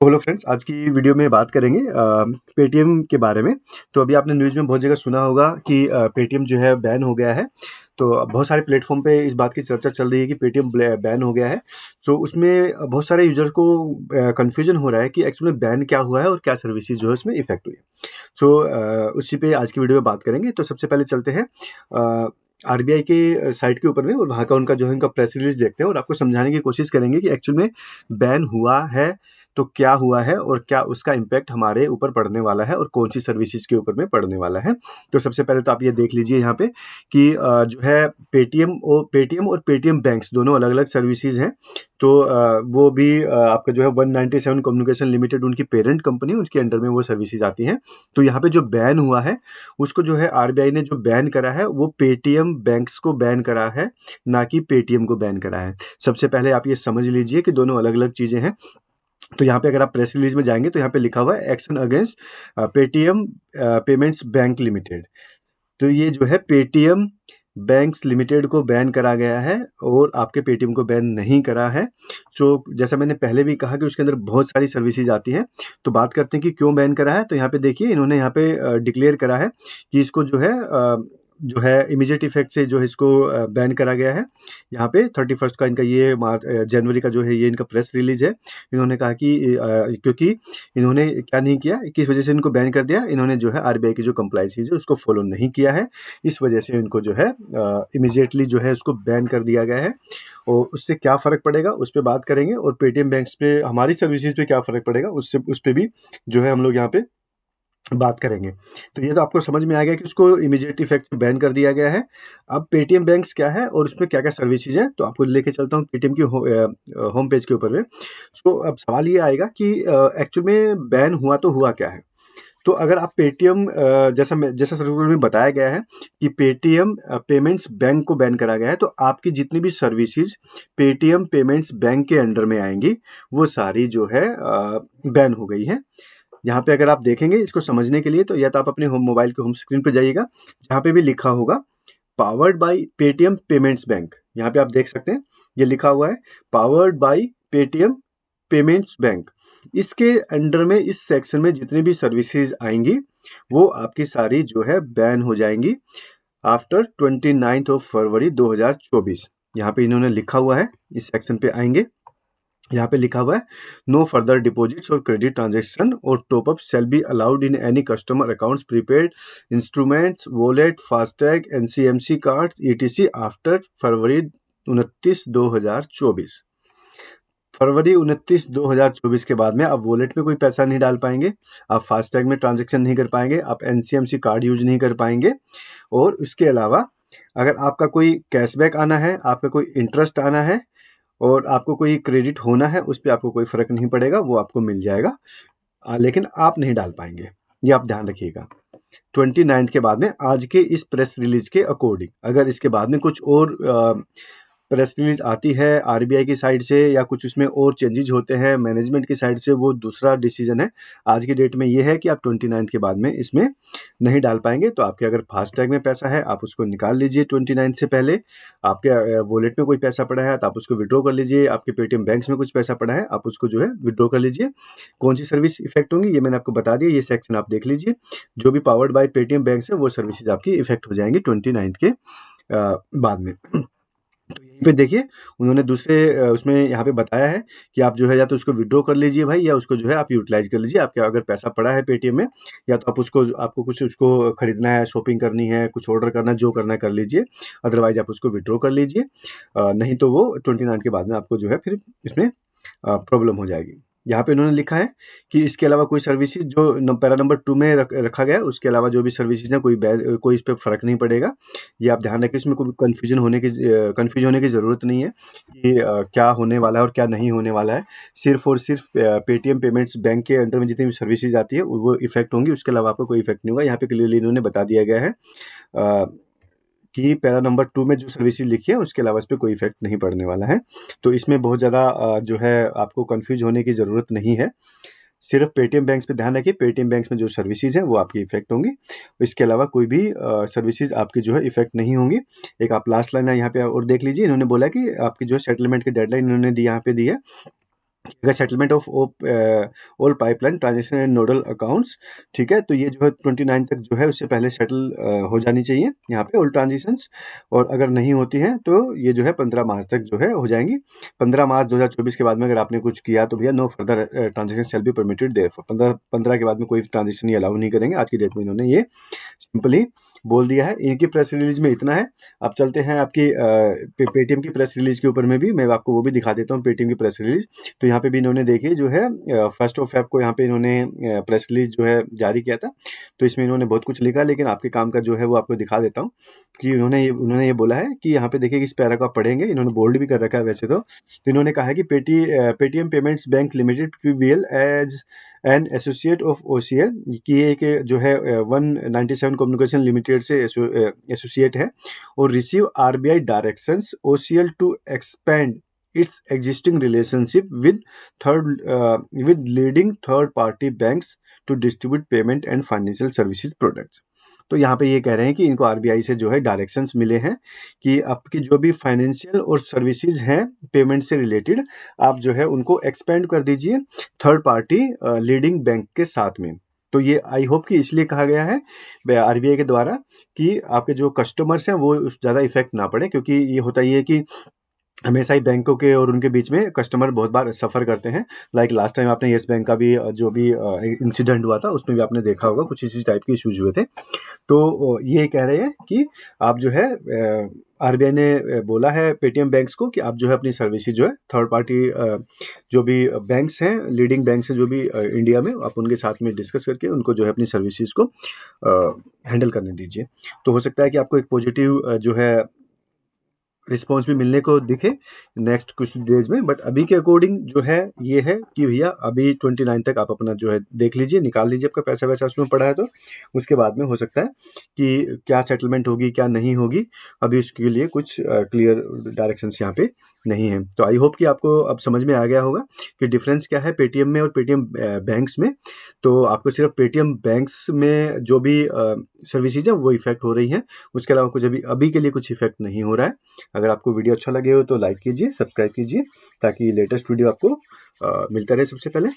Hello friends, आज की video में बात करेंगे पेटीएम के बारे में। तो अभी आपने न्यूज़ में बहुत जगह सुना होगा कि पेटीएम जो है बैन हो गया है। तो बहुत सारे प्लेटफॉर्म पे इस बात की चर्चा चल रही है कि पेटीएम बैन हो गया है। तो उसमें बहुत सारे यूजर को कन्फ्यूजन हो रहा है कि एक्चुअली बैन क्या हुआ है और क्या सर्विसेज जो है उसमें इफेक्ट हुई है। उसी पे आज की वीडियो में बात करेंगे। तो सबसे पहले चलते हैं आरबीआई के साइट के ऊपर में और वहाँ का उनका जो है उनका प्रेस रिलीज देखते हैं और आपको समझाने की कोशिश करेंगे कि एक्चुअल में बैन हुआ है तो क्या हुआ है और क्या उसका इम्पैक्ट हमारे ऊपर पड़ने वाला है और कौन सी सर्विसेज के ऊपर में पड़ने वाला है। तो सबसे पहले तो आप ये देख लीजिए यहाँ पे कि जो है पेटीएम और पेटीएम बैंक्स दोनों अलग अलग सर्विसेज हैं। तो वो भी आपका जो है 197 कम्युनिकेशन लिमिटेड उनकी पेरेंट कंपनी, उसके अंडर में वो सर्विसेज आती हैं। तो यहाँ पे जो बैन हुआ है उसको जो है आरबीआई ने जो बैन करा है वो पेटीएम बैंक्स को बैन करा है, ना कि पेटीएम को बैन करा है। सबसे पहले आप ये समझ लीजिए कि दोनों अलग अलग चीज़ें हैं। तो यहाँ पे अगर आप प्रेस रिलीज में जाएंगे तो यहाँ पे लिखा हुआ है action against Paytm payments bank limited. तो ये जो है पेटीएम बैंक्स लिमिटेड को बैन करा गया है और आपके पेटीएम को बैन नहीं करा है। सो जैसा मैंने पहले भी कहा कि उसके अंदर बहुत सारी सर्विसेज आती हैं। तो बात करते हैं कि क्यों बैन करा है। तो यहाँ पे देखिए इन्होंने यहाँ पे डिक्लेयर करा है कि इसको जो है इमीडिएट इफेक्ट से जो है इसको बैन करा गया है। यहाँ पे 31 का इनका ये जनवरी का जो है ये इनका प्रेस रिलीज है। इन्होंने कहा कि क्योंकि इन्होंने क्या नहीं किया, किस वजह से इनको बैन कर दिया, इन्होंने जो है आरबीआई की जो कंप्लाइंस है उसको फॉलो नहीं किया है। इस वजह से इनको जो है इमीडिएटली जो है उसको बैन कर दिया गया है। और उससे क्या फ़र्क पड़ेगा उस पर बात करेंगे और पेटीएम बैंक्स पे हमारी सर्विसेज पे क्या फ़र्क पड़ेगा उससे उस पर भी जो है हम लोग यहाँ पे बात करेंगे। तो ये तो आपको समझ में आ गया कि उसको इमीडिएट इफेक्ट से बैन कर दिया गया है। अब पेटीएम बैंक्स क्या है और उसमें क्या-क्या सर्विसेज हैं, तो आपको लेके चलता हूँ पेटीएम की होम पेज के ऊपर में। सो अब सवाल ये आएगा कि एक्चुअल में बैन हुआ तो हुआ क्या है? तो अगर आप पेटीएम जैसा सर्कुलर में बताया गया है कि पेटीएम पेमेंट्स बैंक को बैन करा गया है, तो आपकी जितनी भी सर्विसेज पेटीएम पेमेंट्स बैंक के अंडर में आएँगी, वो सारी जो है बैन हो गई हैं। यहाँ पे अगर आप देखेंगे इसको समझने के लिए तो या तो आप अपने होम मोबाइल के होम स्क्रीन पे जाइएगा, यहाँ पे भी लिखा होगा powered by Paytm payments bank. यहाँ पे आप देख सकते हैं ये लिखा हुआ है powered by Paytm payments bank. इसके अंडर में इस सेक्शन में जितनी भी सर्विसेज आएंगी वो आपकी सारी जो है बैन हो जाएंगी आफ्टर 29 ऑफ फरवरी 2024। यहाँ पे इन्होंने लिखा हुआ है, इस सेक्शन पे आएंगे, यहाँ पे लिखा हुआ है नो फर्दर डिपॉजिट्स और क्रेडिट ट्रांजेक्शन और top up shall be allowed in any customer accounts prepaid instruments wallet FASTag NCMC cards ETC after February 29 2024। फरवरी 29 2024 के बाद में आप वॉलेट में कोई पैसा नहीं डाल पाएंगे, आप फास्टैग में ट्रांजेक्शन नहीं कर पाएंगे, आप एनसीएमसी कार्ड यूज नहीं कर पाएंगे। और उसके अलावा अगर आपका कोई कैशबैक आना है, आपका कोई इंटरेस्ट आना है और आपको कोई क्रेडिट होना है, उस पे आपको कोई फ़र्क नहीं पड़ेगा, वो आपको मिल जाएगा। लेकिन आप नहीं डाल पाएँगे, ये आप ध्यान रखिएगा। 29 के बाद में आज के इस प्रेस रिलीज़ के अकॉर्डिंग अगर इसके बाद में कुछ और प्रेस रिलीज आती है आरबीआई की साइड से या कुछ उसमें और चेंजेज होते हैं मैनेजमेंट की साइड से, वो दूसरा डिसीजन है। आज की डेट में ये है कि आप 29 के बाद में इसमें नहीं डाल पाएंगे। तो आपके अगर फास्टैग में पैसा है आप उसको निकाल लीजिए 29 से पहले, आपके वॉलेट में कोई पैसा पड़ा है तो आप उसको विड्रॉ कर लीजिए, आपके पेटीएम बैंक्स में कुछ पैसा पड़ा है आप उसको जो है विड्रॉ कर लीजिए। कौन सी सर्विस इफेक्ट होंगी ये मैंने आपको बता दिया, ये सेक्शन आप देख लीजिए। जो भी पावर्ड बाय पेटीएम बैंक्स है वो सर्विसेज आपकी इफेक्ट हो जाएंगी 29 के बाद में। तो यहीं पे देखिए उन्होंने दूसरे उसमें यहाँ पे बताया है कि आप जो है या तो उसको विड्रॉ कर लीजिए भाई, या उसको जो है आप यूटिलाइज कर लीजिए। आपके अगर पैसा पड़ा है पेटीएम में, या तो आप उसको आपको कुछ उसको खरीदना है, शॉपिंग करनी है, कुछ ऑर्डर करना है, जो करना है कर लीजिए। अदरवाइज आप उसको विड्रॉ कर लीजिए, नहीं तो वो 29 के बाद में आपको जो है फिर इसमें प्रॉब्लम हो जाएगी। यहाँ पे इन्होंने लिखा है कि इसके अलावा कोई सर्विसेज जो पैरा नंबर 2 में रखा गया है उसके अलावा जो भी सर्विसेज हैं कोई इस पे फ़र्क नहीं पड़ेगा। ये आप ध्यान रखें, इसमें कोई कन्फ्यूज होने की ज़रूरत नहीं है कि क्या होने वाला है और क्या नहीं होने वाला है। सिर्फ़ और सिर्फ पेटीएम पेमेंट्स बैंक के अंडर में जितनी भी सर्विसेज आती है वो इफ़ेक्ट होंगी, उसके अलावा आपको कोई इफ़ेक्ट नहीं होगा। यहाँ पे क्लियरली इन्होंने बता दिया गया है कि पैरा नंबर 2 में जो सर्विसेज लिखी है उसके अलावा इस पे कोई इफ़ेक्ट नहीं पड़ने वाला है। तो इसमें बहुत ज़्यादा जो है आपको कन्फ्यूज़ होने की ज़रूरत नहीं है। सिर्फ पेटीएम बैंक्स पे ध्यान रखिए, पेटीएम बैंक्स में जो सर्विसेज हैं वो आपकी इफ़ेक्ट होंगी। इसके अलावा कोई भी सर्विसेज आपकी जो है इफ़ेक्ट नहीं होंगी। एक आप लास्ट लाइन है यहाँ पे और देख लीजिए, इन्होंने बोला कि आपकी जो है सेटलमेंट की डेडलाइन इन्होंने दी यहाँ पे दी है अगर settlement of all pipeline transaction and nodal accounts, ठीक है, तो ये जो है 29 तक जो है उससे पहले सेटल हो जानी चाहिए यहाँ पे ऑल ट्रांजेक्शंस। और अगर नहीं होती हैं तो ये जो है 15 मार्च तक जो है हो जाएंगी। 15 मार्च 2024 के बाद में अगर आपने कुछ किया तो भैया no further transaction shall be permitted there. 15 के बाद में कोई ट्रांजेक्शन ये अलाउ नहीं करेंगे। आज की डेट में इन्होंने ये सिंपली बोल दिया है। इनकी प्रेस रिलीज में इतना है। अब चलते हैं आपकी पेटीएम की प्रेस रिलीज के ऊपर में भी, मैं आपको वो भी दिखा देता हूँ पेटीएम की प्रेस रिलीज। तो यहाँ पे भी इन्होंने देखिए जो है 1 फेब को यहाँ पे इन्होंने प्रेस रिलीज जो है जारी किया था। तो इसमें इन्होंने बहुत कुछ लिखा, लेकिन आपके काम का जो है वो आपको दिखा देता हूँ कि उन्होंने ये बोला है कि यहाँ पे देखिए कि इस पैरा को आप पढ़ेंगे, इन्होंने बोल्ड भी कर रखा है वैसे तो इन्होंने कहा है कि Paytm payments bank limited PBL as an associate of OCL, की एक जो है 197 कम्युनिकेशन लिमिटेड से एसोसिएट है, और receive RBI directions OCL to expand its existing relationship with leading third party banks to distribute payment and financial services products। तो यहाँ पे ये कह रहे हैं कि इनको आरबीआई से जो है डायरेक्शंस मिले हैं कि आपकी जो भी फाइनेंशियल और सर्विसेज हैं पेमेंट से रिलेटेड, आप जो है उनको एक्सपेंड कर दीजिए थर्ड पार्टी लीडिंग बैंक के साथ में। तो ये आई होप कि इसलिए कहा गया है आरबीआई के द्वारा कि आपके जो कस्टमर्स हैं वो ज़्यादा इफेक्ट ना पड़े, क्योंकि ये होता ही है कि हमेशा ही बैंकों के और उनके बीच में कस्टमर बहुत बार सफ़र करते हैं। लाइक लास्ट टाइम आपने येस बैंक का भी जो भी इंसिडेंट हुआ था उसमें भी आपने देखा होगा कुछ इसी टाइप के इश्यूज हुए थे। तो ये कह रहे हैं कि आप जो है आरबीआई ने बोला है पेटीएम बैंक्स को कि आप जो है अपनी सर्विसेज जो है थर्ड पार्टी जो भी बैंक्स हैं, लीडिंग बैंक्स हैं जो भी इंडिया में, आप उनके साथ में डिस्कस करके उनको जो है अपनी सर्विसेज को हैंडल करने दीजिए। तो हो सकता है कि आपको एक पॉजिटिव जो है रिस्पॉन्स भी मिलने को दिखे नेक्स्ट कुछ डेज में। बट अभी के अकॉर्डिंग जो है ये है कि भैया अभी 29 तक आप अपना जो है देख लीजिए, निकाल लीजिए आपका पैसा वैसा उसमें पड़ा है तो उसके बाद में हो सकता है कि क्या सेटलमेंट होगी क्या नहीं होगी, अभी उसके लिए कुछ क्लियर डायरेक्शंस यहाँ पे नहीं है। तो आई होप कि आपको अब समझ में आ गया होगा कि डिफरेंस क्या है पेटीएम में और पेटीएम बैंक्स में। तो आपको सिर्फ पेटीएम बैंक्स में जो भी सर्विसेज है वो इफेक्ट हो रही हैं, उसके अलावा कुछ अभी के लिए कुछ इफेक्ट नहीं हो रहा है। अगर आपको वीडियो अच्छा लगे हो तो लाइक कीजिए, सब्सक्राइब कीजिए, ताकि लेटेस्ट वीडियो आपको मिलता रहे सबसे पहले।